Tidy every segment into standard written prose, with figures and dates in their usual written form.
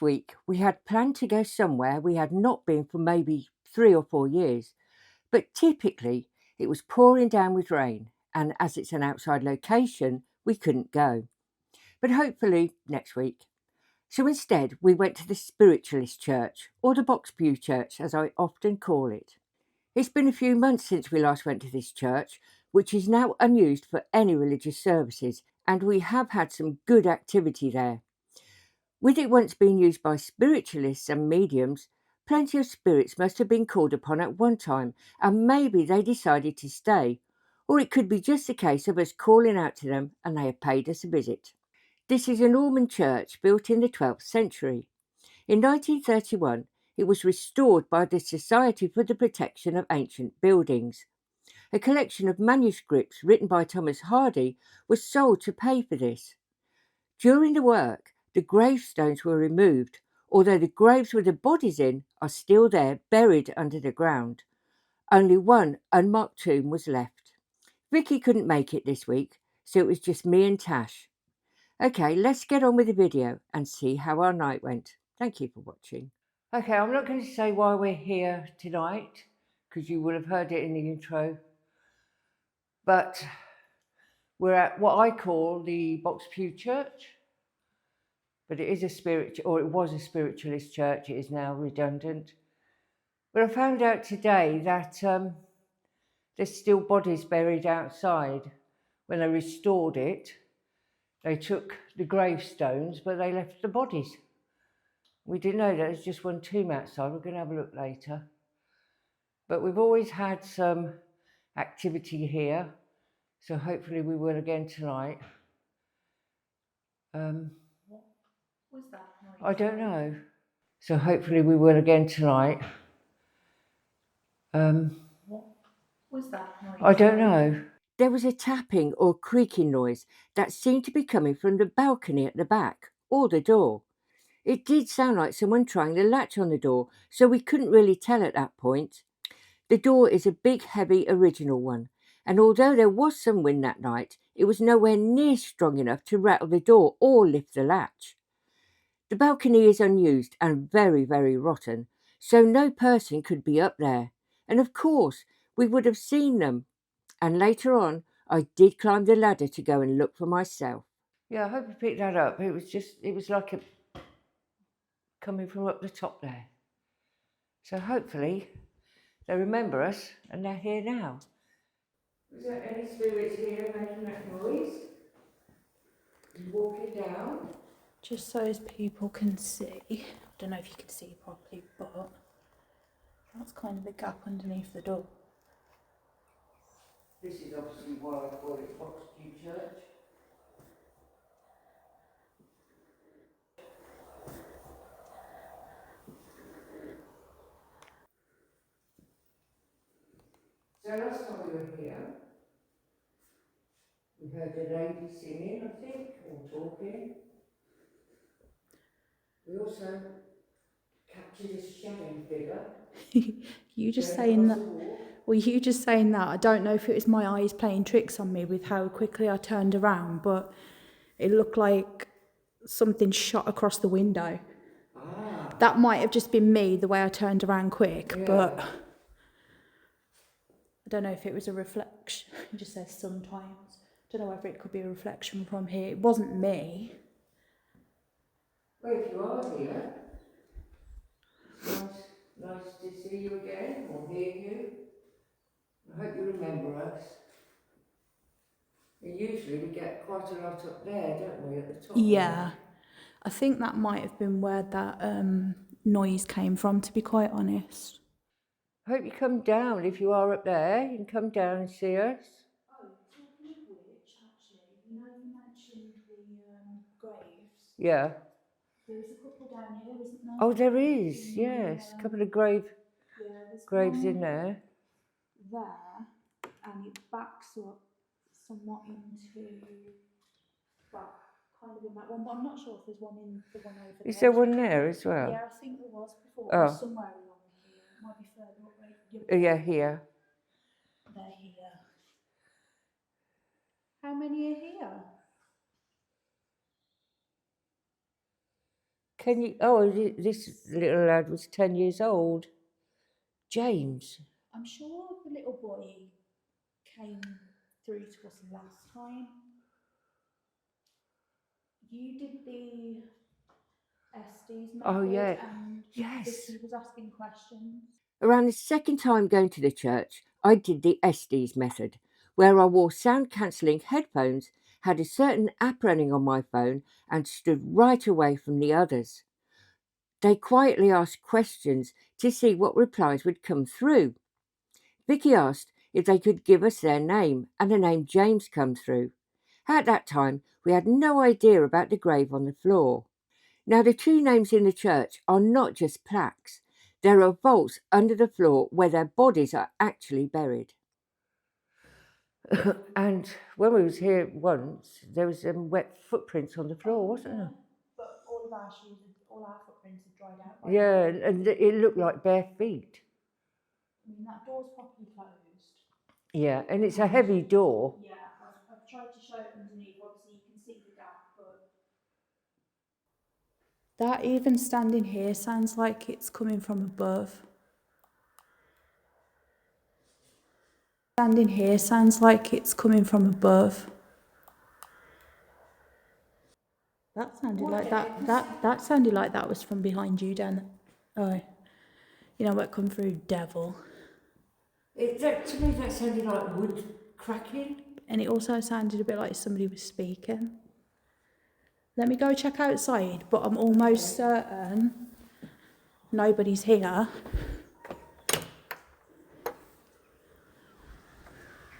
this week, we had planned to go somewhere we had not been for maybe 3 or 4 years, but typically it was pouring down with rain, and as it's an outside location, we couldn't go. But hopefully next week. So instead, we went to the spiritualist church, or the Box Pew Church, as I often call it. It's been a few months since we last went to this church, which is now unused for any religious services, and we have had some good activity there. With it once being used by spiritualists and mediums, plenty of spirits must have been called upon at one time, and maybe they decided to stay, or it could be just a case of us calling out to them and they have paid us a visit. This is a Norman church built in the 12th century. In 1931, it was restored by the Society for the Protection of Ancient Buildings. A collection of manuscripts written by Thomas Hardy was sold to pay for this. During the work, the gravestones were removed, although the graves with the bodies in are still there, buried under the ground. Only one unmarked tomb was left. Vicky couldn't make it this week, so it was just me and Tash. Okay, let's get on with the video and see how our night went. Thank you for watching. Okay, I'm not going to say why we're here tonight, because you will have heard it in the intro, but we're at what I call the Box Pew Church, but it is it was a spiritualist church. It is now redundant. But I found out today that there's still bodies buried outside. When they restored it, they took the gravestones, but they left the bodies. We didn't know that there's just one tomb outside. We're going to have a look later. But we've always had some activity here, so hopefully we will again tonight. What was that noise? I don't know. So hopefully we will again tonight. What was that noise? I don't know. There was a tapping or creaking noise that seemed to be coming from the balcony at the back, or the door. It did sound like someone trying the latch on the door, so we couldn't really tell at that point. The door is a big, heavy, original one, and although there was some wind that night, it was nowhere near strong enough to rattle the door or lift the latch. The balcony is unused and very, very rotten, so no person could be up there. And of course, we would have seen them. And later on, I did climb the ladder to go and look for myself. Yeah, I hope you picked that up. It was like coming from up the top there. So hopefully they remember us and they're here now. Is there any spirits here making that noise? Walking down? Just so as people can see, I don't know if you can see properly, but that's kind of the gap underneath the door. This is obviously why I call it Box Pew Church. So last time we were here, we heard a lady singing, I think, or talking. We also captured a shadow figure. You just saying that. Well, you just saying that. I don't know if it was my eyes playing tricks on me with how quickly I turned around, but it looked like something shot across the window. Ah. That might have just been me, the way I turned around quick, Yeah. but I don't know if it was a reflection. It just says sometimes. I don't know whether it could be a reflection from here. It wasn't me. Well, if you are here, nice to see you again or hear you. I hope you remember us. And usually we get quite a lot up there, don't we, at the top? Yeah. I think that might have been where that noise came from, to be quite honest. I hope you come down. If you are up there, you can come down and see us. Oh, talking of which, actually, you mentioned the graves. Yeah. There's a couple down here, isn't there? Oh, there is, yes. A couple of graves in there. There, and it backs up somewhat into, well, kind of in that one, but I'm not sure if there's one in the one over there. Is there one there as well? Yeah, I think there was before. Oh. Somewhere along here. It might be further up, right? Yeah, here. They're here. How many are here? Can you? Oh, this little lad was 10 years old. James. I'm sure the little boy came through to us last time. You did the Estes method, Oh, yeah. and Yes. Vicky was asking questions. Around the second time going to the church, I did the Estes method, where I wore sound cancelling headphones, had a certain app running on my phone, and stood right away from the others. They quietly asked questions to see what replies would come through. Vicky asked if they could give us their name, and the name James come through. At that time, we had no idea about the grave on the floor. Now, the two names in the church are not just plaques. There are vaults under the floor where their bodies are actually buried. And when we was here once, there was wet footprints on the floor, wasn't there? But all of our shoes, all our footprints have dried out. Yeah, and it looked like bare feet. I mean, that door's properly closed. Yeah, and it's a heavy door. Yeah, I've tried to show it underneath. Obviously, you can see the gap, but that even standing here sounds like it's coming from above. Standing here sounds like it's coming from above. That sounded like that sounded like that was from behind you, Dan. Oh, you know what come through, devil. To me, that sounded like wood cracking. And it also sounded a bit like somebody was speaking. Let me go check outside, but I'm almost certain nobody's here.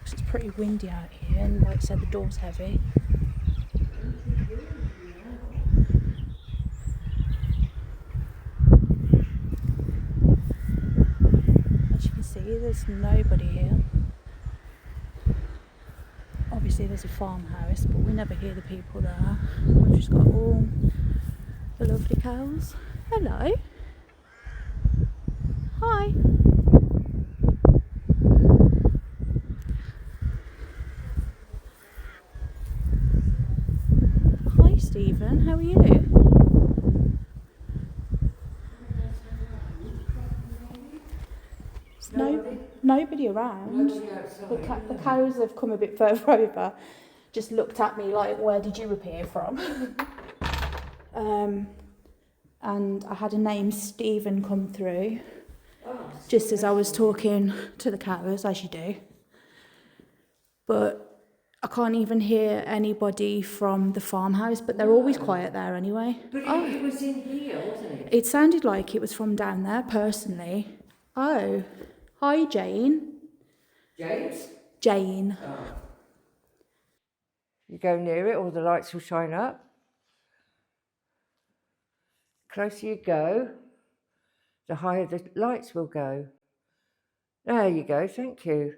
It's pretty windy out here, and like I said, the door's heavy. As you can see, there's nobody here. Obviously there's a farmhouse, but we never hear the people there. We've just got all the lovely cows. Hello. Hi. Hi Stephen, how are you? Nobody around. The cows have come a bit further over, just looked at me like, where did you appear from? And I had a name Stephen come through, just as I was talking to the cows, as you do. But I can't even hear anybody from the farmhouse, but they're always quiet there anyway. But it was in here, wasn't it? It sounded like it was from down there, personally. Oh, hi Jane. James? Jane. Oh. You go near it, all the lights will shine up. Closer you go, the higher the lights will go. There you go, thank you.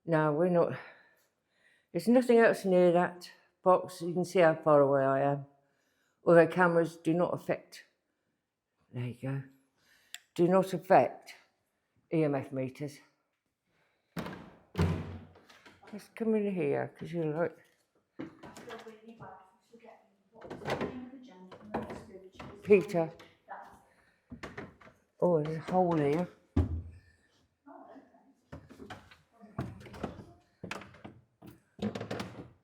No, we're not. There's nothing else near that box. You can see how far away I am. Although cameras do not affect. There you go. Do not affect EMF meters. Let's come in here because you're like. Peter. Oh, there's a hole here.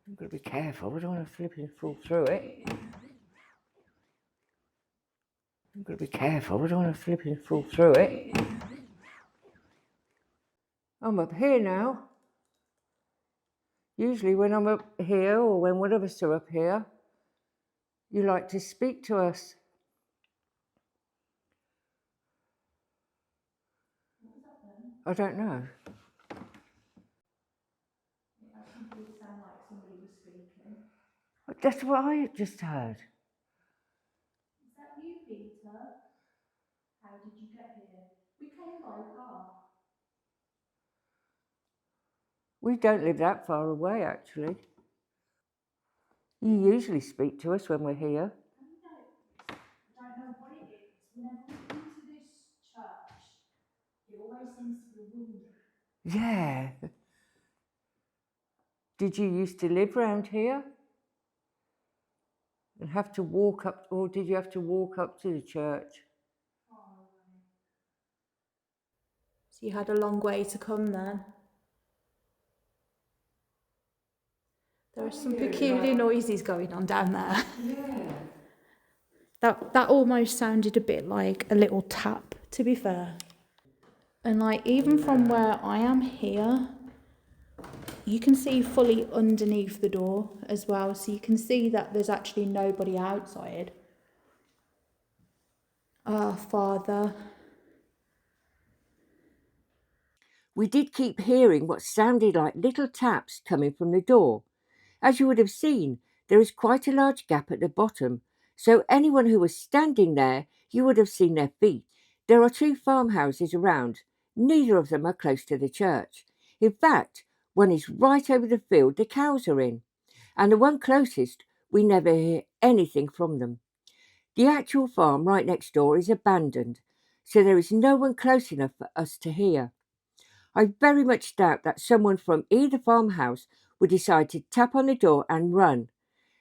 I've got to be careful. I don't want to flip and fall through it. I've got to be careful. I don't want to flip and fall through it. I'm up here now. Usually when I'm up here, or when one of us are up here, you like to speak to us. I don't know. It sounded like somebody was speaking. That's what I just heard. Is that you, Peter? How did you get here? We came by car. We don't live that far away, actually. You usually speak to us when we're here. I don't know what it is. Whenever we come to this church, it always seems to be windy. Yeah. Did you used to live round here? And have to walk up, or did you have to walk up to the church? So you had a long way to come then. There are some peculiar noises going on down there. Yeah. That almost sounded a bit like a little tap, to be fair. And like even from where I am here, you can see fully underneath the door as well. So you can see that there's actually nobody outside. Ah, Father. We did keep hearing what sounded like little taps coming from the door. As you would have seen, there is quite a large gap at the bottom, so anyone who was standing there, you would have seen their feet. There are 2 farmhouses around. Neither of them are close to the church. In fact, one is right over the field the cows are in, and the one closest, we never hear anything from them. The actual farm right next door is abandoned, so there is no one close enough for us to hear. I very much doubt that someone from either farmhouse would decide to tap on the door and run,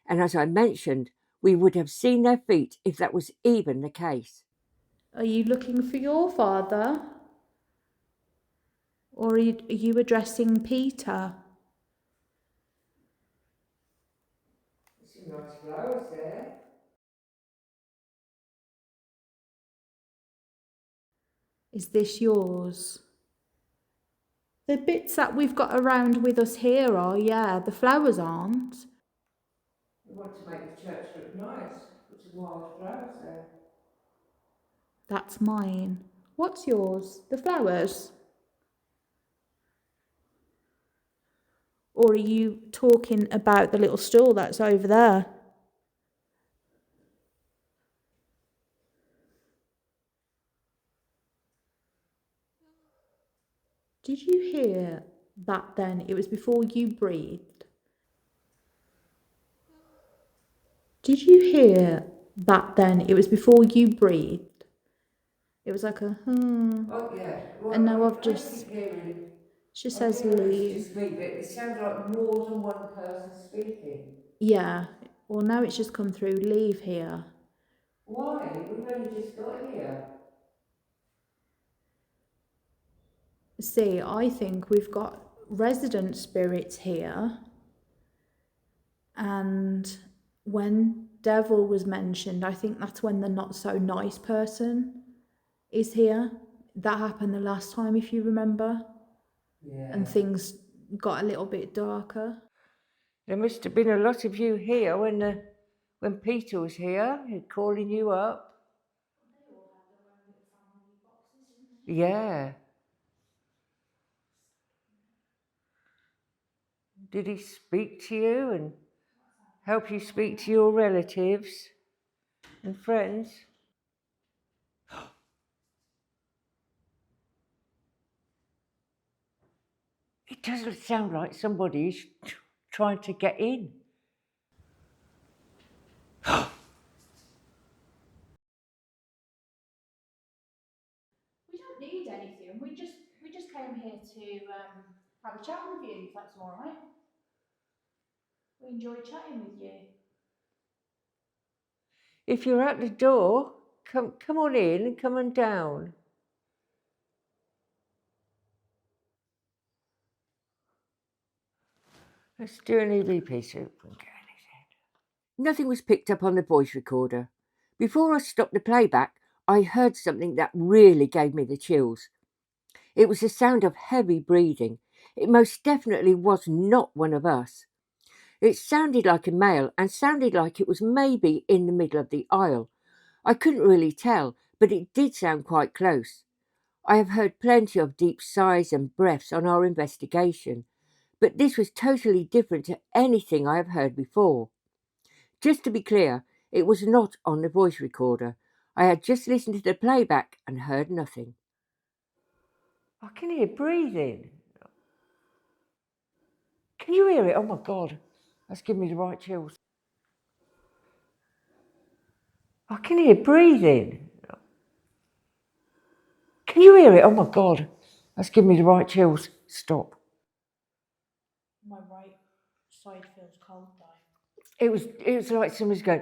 and as I mentioned, we would have seen their feet if that was even the case. Are you looking for your father? Or are you addressing Peter? Some nice flowers there. Is this yours? The bits that we've got around with us here are, yeah, the flowers aren't. We want to make the church look nice. Put some wild flowers there. That's mine. What's yours? The flowers? Or are you talking about the little stool that's over there? Did you hear that then? It was before you breathed. Did you hear that then? It was before you breathed. It was like a Oh yeah. Well, and now I've I just, keep hearing. she I says don't know if it's leave. just me, but it sounds like more than one person speaking. Yeah, well now it's just come through leave here. Why? We've only just got here. See, I think we've got resident spirits here, and when devil was mentioned, I think that's when the not so nice person is here. That happened the last time, if you remember, and Yeah. things got a little bit darker. There must have been a lot of you here when Peter was here, calling you up. Yeah. Did he speak to you and help you speak to your relatives and friends? It doesn't sound like somebody's trying to get in. We don't need anything. We just came here to have a chat with you, if that's all right. We enjoy chatting with you. If you're at the door, come on in and come on down. Let's do an EVP soup and get anything. Nothing was picked up on the voice recorder. Before I stopped the playback, I heard something that really gave me the chills. It was the sound of heavy breathing. It most definitely was not one of us. It sounded like a male and sounded like it was maybe in the middle of the aisle. I couldn't really tell, but it did sound quite close. I have heard plenty of deep sighs and breaths on our investigation, but this was totally different to anything I have heard before. Just to be clear, it was not on the voice recorder. I had just listened to the playback and heard nothing. I can hear breathing. Can you hear it? Oh my God, that's giving me the right chills. I can hear breathing. Can you hear it? Oh my God, that's giving me the right chills. Stop. My right side feels cold though. It was like somebody's going.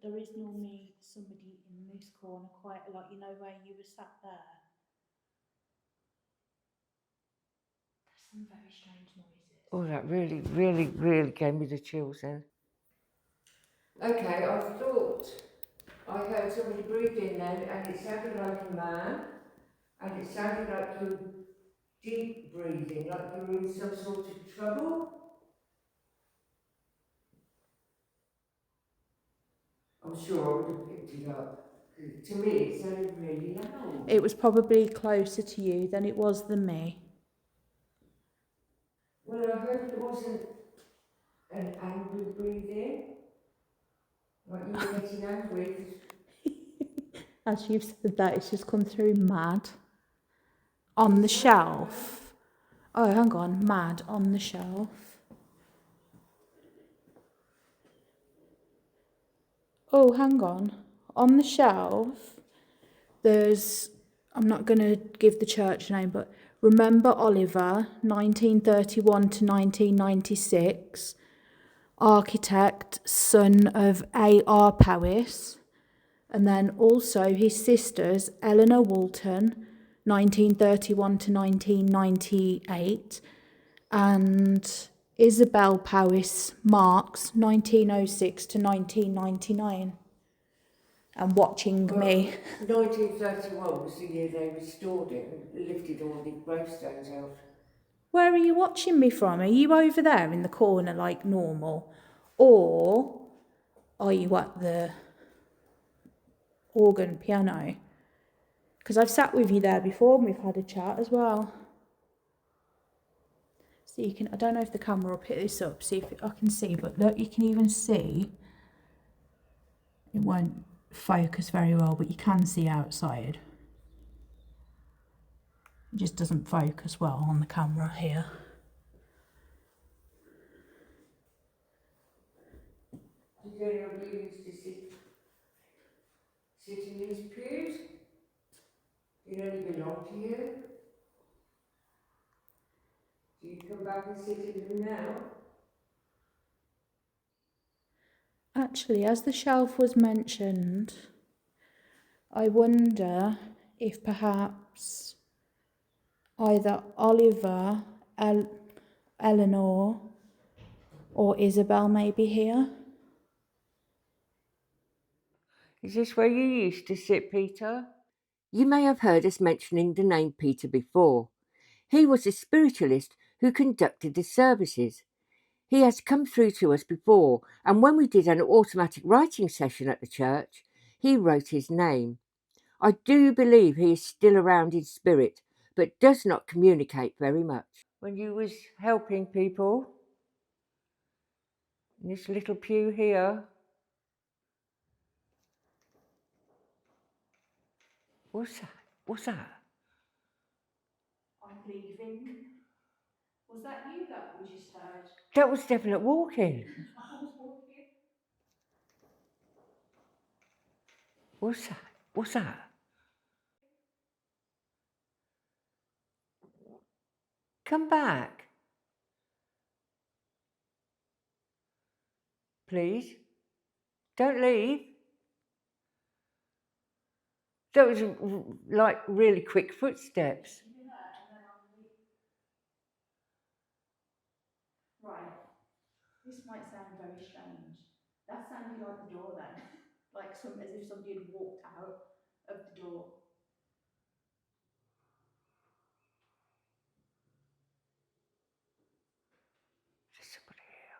But there is normally somebody in this corner quite a lot. You know where you were sat there? There's some very strange noises. Oh, that really, really, really gave me the chills then. Okay, I thought I heard somebody breathe in then, and it sounded like a man, and it sounded like you were deep breathing, like you were in some sort of trouble. I'm sure I would have picked it up. To me, it sounded really loud. It was probably closer to you than it was than me. Well, I hope it wasn't an angry breathing. Like you were getting angry. As you've said that, it's just come through mad. On the shelf. Oh, hang on, mad on the shelf. Oh, hang on. On the shelf, there's, I'm not going to give the church name, but Remember Oliver, 1931 to 1996, architect, son of A.R. Powys, and then also his sisters, Eleanor Walton, 1931 to 1998, and Isabel Powys Marks, 1906 to 1999. And watching me. 1931 was the year they restored it and lifted all the gravestones out. Where are you watching me from? Are you over there in the corner like normal? Or are you at the organ piano? Because I've sat with you there before and we've had a chat as well. So you can, I don't know if the camera will pick this up, see if I can see, but look, you can even see, it won't focus very well, but you can see outside. It just doesn't focus well on the camera here. Did any of you used to sit in these pews? Did any belong to you? Do you come back and sit in them now? Actually, as the shelf was mentioned, I wonder if perhaps either Oliver, Eleanor, or Isabel may be here. Is this where you used to sit, Peter? You may have heard us mentioning the name Peter before. He was a spiritualist who conducted the services. He has come through to us before, and when we did an automatic writing session at the church, he wrote his name. I do believe he is still around in spirit, but does not communicate very much. When you was helping people in this little pew here, what's that? What's that? I'm leaving. Was that you that we just heard? That was definite walking. I was walking. What's that? What's that? Come back. Please. Don't leave. That was like really quick footsteps. Right. This might sound very strange. That sounded like the door then. Like as if somebody had walked out of the door. There's somebody here.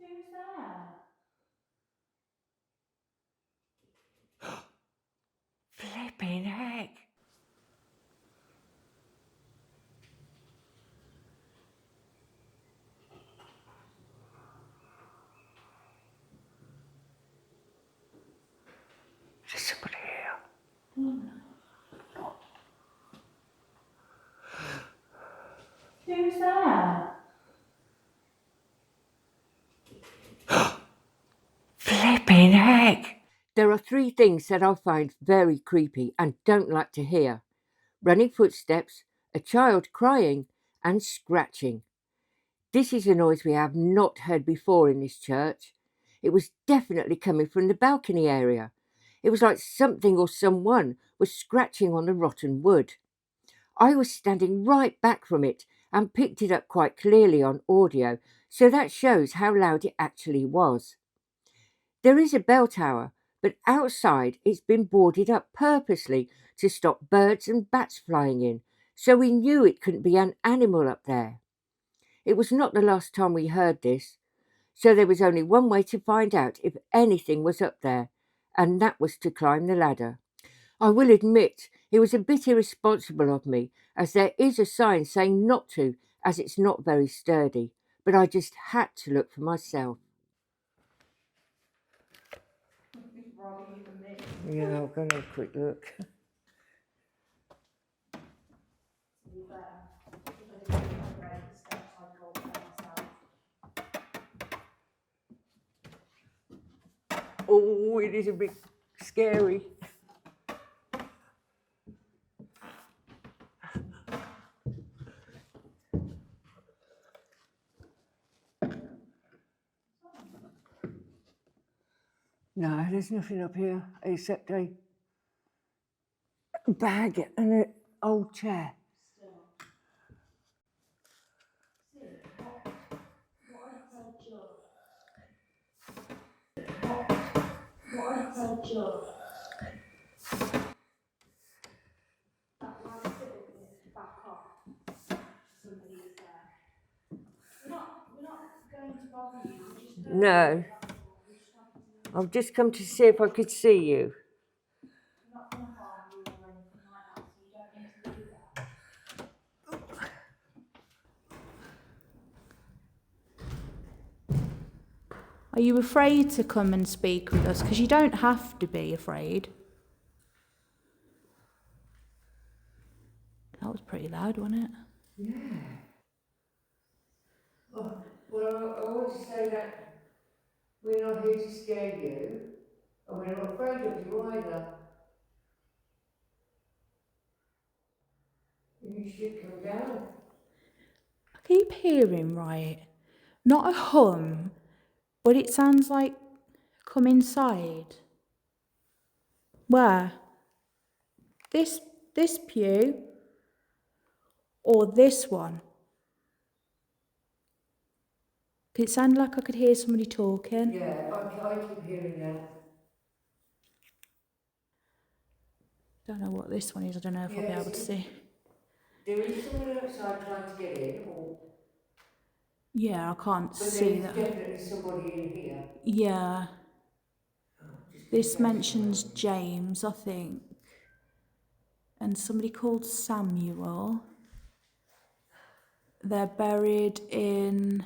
Who's there? Flipping heck. There's somebody here. Who's there? Flipping heck. There are three things that I find very creepy and don't like to hear: running footsteps, a child crying, and scratching. This is a noise we have not heard before in this church. It was definitely coming from the balcony area. It was like something or someone was scratching on the rotten wood. I was standing right back from it and picked it up quite clearly on audio, so that shows how loud it actually was. There is a bell tower, but outside it's been boarded up purposely to stop birds and bats flying in, so we knew it couldn't be an animal up there. It was not the last time we heard this, so there was only one way to find out if anything was up there, and that was to climb the ladder. I will admit it was a bit irresponsible of me, as there is a sign saying not to, as it's not very sturdy, but I just had to look for myself. Yeah, I'm going to have a quick look. Oh, it is a bit scary. No, there's nothing up here except a bag and an old chair. No, I've just come to see if I could see you. Are you afraid to come and speak with us? Because you don't have to be afraid. That was pretty loud, wasn't it? Yeah. Oh, well, I want to say that we're not here to scare you, and we're not afraid of you either. You should come down. I keep hearing, right, not a hum, but it sounds like come inside. Where? This pew? Or this one? It sounded like I could hear somebody talking. Yeah, I keep hearing that. Don't know what this one is. I don't know if I'll be able to see. There is someone outside trying to get in, or... Yeah, I can't But see there's that. definitely somebody in here. Yeah. This mentions James, I think. And somebody called Samuel. They're buried in...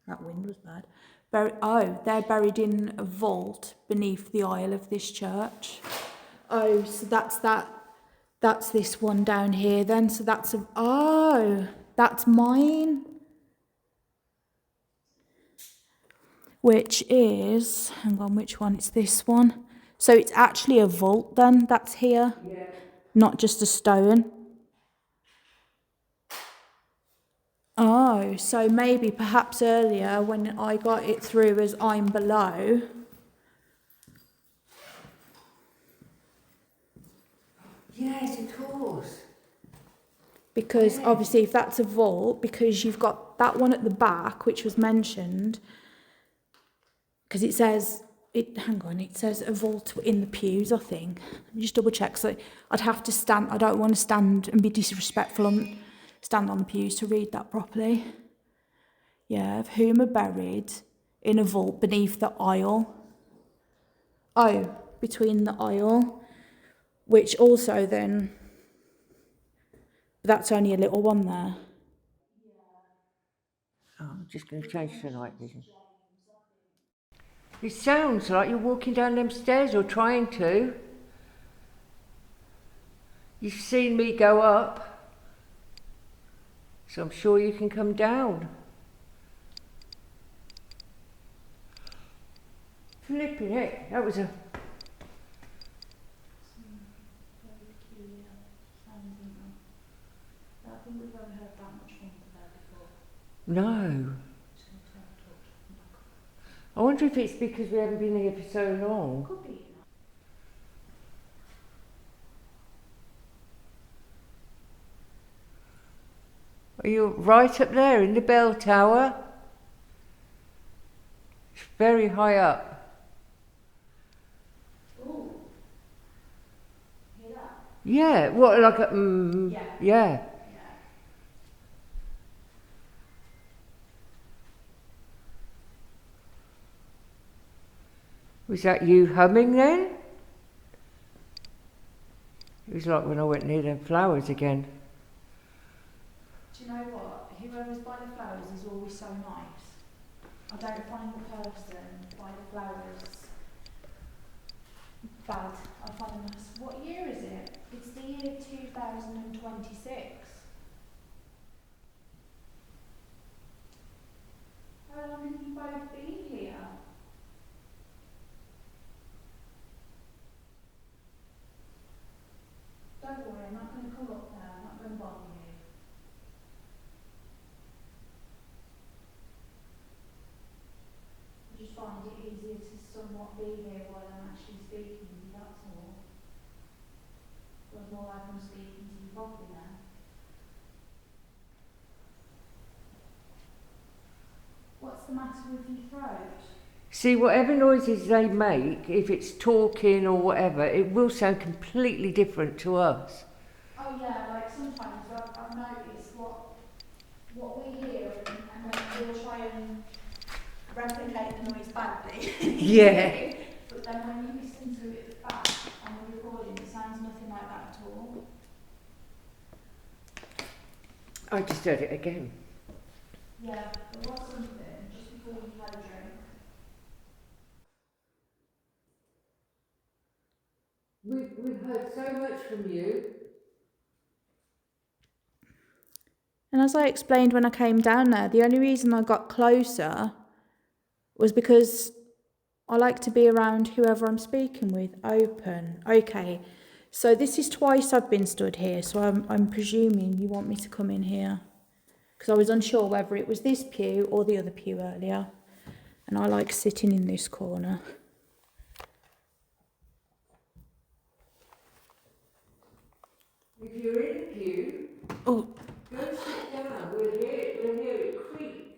That wind was bad. They're buried in a vault beneath the aisle of this church. Oh, so that's that. That's this one down here then. So that's that's mine. Which is, hang on, which one? It's this one. So it's actually a vault then that's here. Yeah. Not just a stone. Oh, so maybe perhaps earlier when I got it through as I'm below. Yes, of course. Because obviously if that's a vault, because you've got that one at the back, which was mentioned, because it says, it says a vault in the pews, I think. Let me just double check. So I'd have to stand, I don't want to stand and be disrespectful and stand on the pews to read that properly. Yeah, of whom are buried in a vault beneath the aisle. Oh, between the aisle, which also then, that's only a little one there. Oh, I'm just going to change to night vision. It sounds like you're walking down them stairs or trying to. You've seen me go up, so I'm sure you can come down. Flipping it, that was a... think we've ever heard that much thunder there before. No. I wonder if it's because we haven't been here for so long. Could be. Are you right up there in the bell tower? It's very high up. Ooh. Hear that? Yeah, what, like a, yeah. Was that you humming then? It was like when I went near them flowers again. Do you know what? Whoever's by the flowers is always so nice. I don't find the person by the flowers bad. I find them nice. What year is it? It's the year 2026. How long have you both been here? Don't worry, I'm not going to come up there. I'm not going to bother you. I just find it easier to somewhat be here while I'm actually speaking to you, that's all. But more like I'm speaking to you properly now. What's the matter with your throat? See, whatever noises they make, if it's talking or whatever, it will sound completely different to us. Oh yeah, like sometimes I've noticed what we hear and then we'll try and replicate the noise badly. Yeah. But then when you listen to it back on the recording, it sounds nothing like that at all. I just heard it again. Yeah, there was something just before you had a drink. We've heard so much from you. And as I explained when I came down there, the only reason I got closer was because I like to be around whoever I'm speaking with, open. Okay, so this is twice I've been stood here, so I'm presuming you want me to come in here. Because I was unsure whether it was this pew or the other pew earlier. And I like sitting in this corner. If you're in the pew, Oh, go sit down. We'll hear it creak.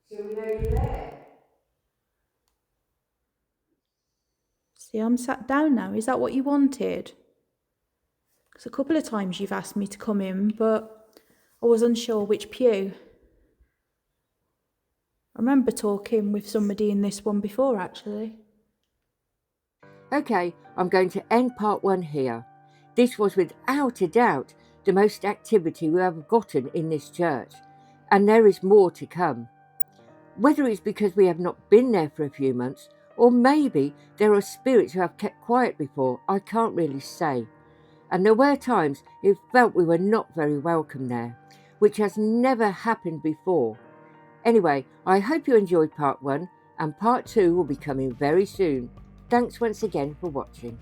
So we know you're there. see, I'm sat down now. Is that what you wanted? Because a couple of times you've asked me to come in, but I was unsure which pew. I remember talking with somebody in this one before, actually. Okay, I'm going to end part 1 here. This was without a doubt the most activity we have gotten in this church, and there is more to come. Whether it's because we have not been there for a few months, or maybe there are spirits who have kept quiet before, I can't really say. And there were times it felt we were not very welcome there, which has never happened before. Anyway, I hope you enjoyed part 1, and part 2 will be coming very soon. Thanks once again for watching.